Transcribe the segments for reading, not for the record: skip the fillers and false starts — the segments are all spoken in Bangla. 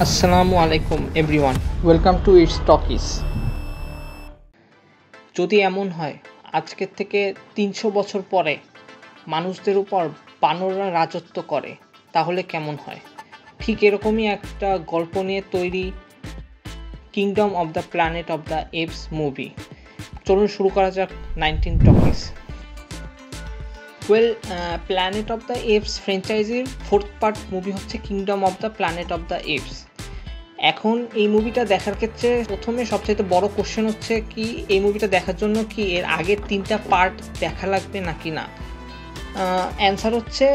আসসালামু আলাইকুম everyone, welcome to its talkies. যদি এমন হয় আজকের থেকে ৩০০ বছর পরে মানুষদের উপর বানররা রাজত্ব করে, তাহলে কেমন হয়? ঠিক এরকমই একটা গল্প নিয়ে তৈরি Kingdom of the Planet of the Apes movie. চলুন শুরু করা যাক 19 Talkies. Planet of the Apes ফ্র্যাঞ্চাইজির 4th পার্ট মুভি হচ্ছে Kingdom of the Planet of the Apes. এখন এই মুভিটা দেখার ক্ষেত্রে প্রথমে সবচাইতে বড় কোশ্চেন হচ্ছে কি, এই মুভিটা দেখার জন্য কি এর আগের 3টা পার্ট দেখা লাগবে নাকি না? অ্যান্সার হচ্ছে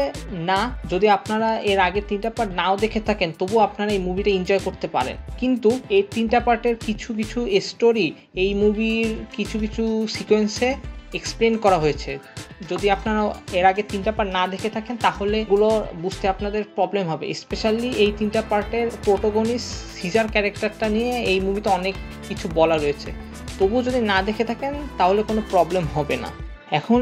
না। যদি আপনারা এর আগের 3টা পার্ট নাও দেখে থাকেন, তবুও আপনারা এই মুভিটা এনজয় করতে পারেন। কিন্তু এই 3টা পার্টের কিছু কিছু স্টোরি এই মুভির কিছু কিছু সিকোয়েন্সে এক্সপ্লেন করা হয়েছে। যদি আপনারা এর আগে 3টা পার্ট না দেখে থাকেন, তাহলে এগুলো বুঝতে আপনাদের প্রবলেম হবে। স্পেশালি এই 3টা পার্টের প্রোটোগনিস্ট সিজার ক্যারেক্টারটা নিয়ে এই মুভিতে অনেক কিছু বলা রয়েছে। তবুও যদি না দেখে থাকেন তাহলে কোনো প্রবলেম হবে না। এখন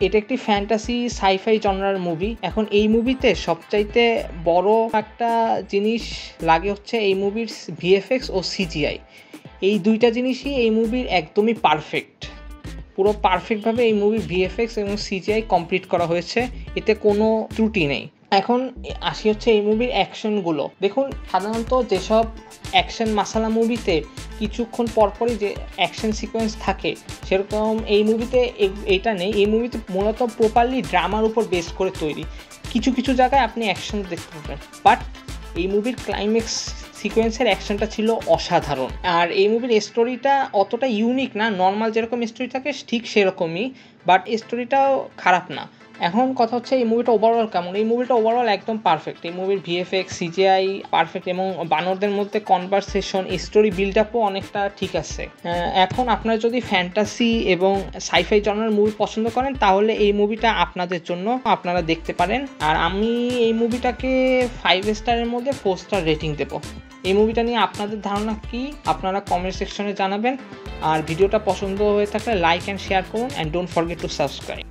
এটা একটি ফ্যান্টাসি সাইফাই জনরার মুভি। এখন এই মুভিতে সবচাইতে বড় একটা জিনিস লাগে হচ্ছে এই মুভির ভিএফএক্স ও সিজিআই। এই দুইটা জিনিসই এই মুভির একদমই পারফেক্ট। পুরো পারফেক্টভাবে এই মুভির ভিএফএক্স এবং সিজিআই কমপ্লিট করা হয়েছে, এতে কোনো ত্রুটি নেই। এখন আসি হচ্ছে এই মুভির অ্যাকশনগুলো। দেখুন, সাধারণত যেসব অ্যাকশন মাসালা মুভিতে কিছুক্ষণ পরপরই যে অ্যাকশন সিকোয়েন্স থাকে, সেরকম এই মুভিতে এইটা নেই। এই মুভিতে মূলত প্রপারলি ড্রামার উপর বেস করে তৈরি। কিছু কিছু জায়গায় আপনি অ্যাকশন দেখতে পাবেন, বাট এই মুভির ক্লাইম্যাক্স সিকোয়েন্সের অ্যাকশনটা ছিল অসাধারণ। আর এই মুভির স্টোরিটা অতটা ইউনিক না, নর্মাল যেরকম স্টোরি থাকে ঠিক সেরকমই, বাট স্টোরিটাও খারাপ না। এখন কথা হচ্ছে এই মুভিটা ওভারঅল কেমন। এই মুভিটা ওভারঅল একদম পারফেক্ট। এই মুভির ভিএফএক্স সিজিআই পারফেক্ট এবং বানরদের মধ্যে কনভারসেশন, স্টোরি বিল্ড আপও অনেকটা ঠিক আছে। এখন আপনারা যদি ফ্যান্টাসি এবং সাইফাই জনরার মুভি পছন্দ করেন, তাহলে এই মুভিটা আপনাদের জন্য, আপনারা দেখতে পারেন। আর আমি এই মুভিটাকে 5 স্টারের মধ্যে 4 স্টার রেটিং দেবো। এই মুভিটা নিয়ে আপনাদের ধারণা কি আপনারা কমেন্ট সেকশনে জানাবেন। আর ভিডিওটা পছন্দ হয়ে থাকলে লাইক অ্যান্ড শেয়ার করুন, and don't forget to subscribe.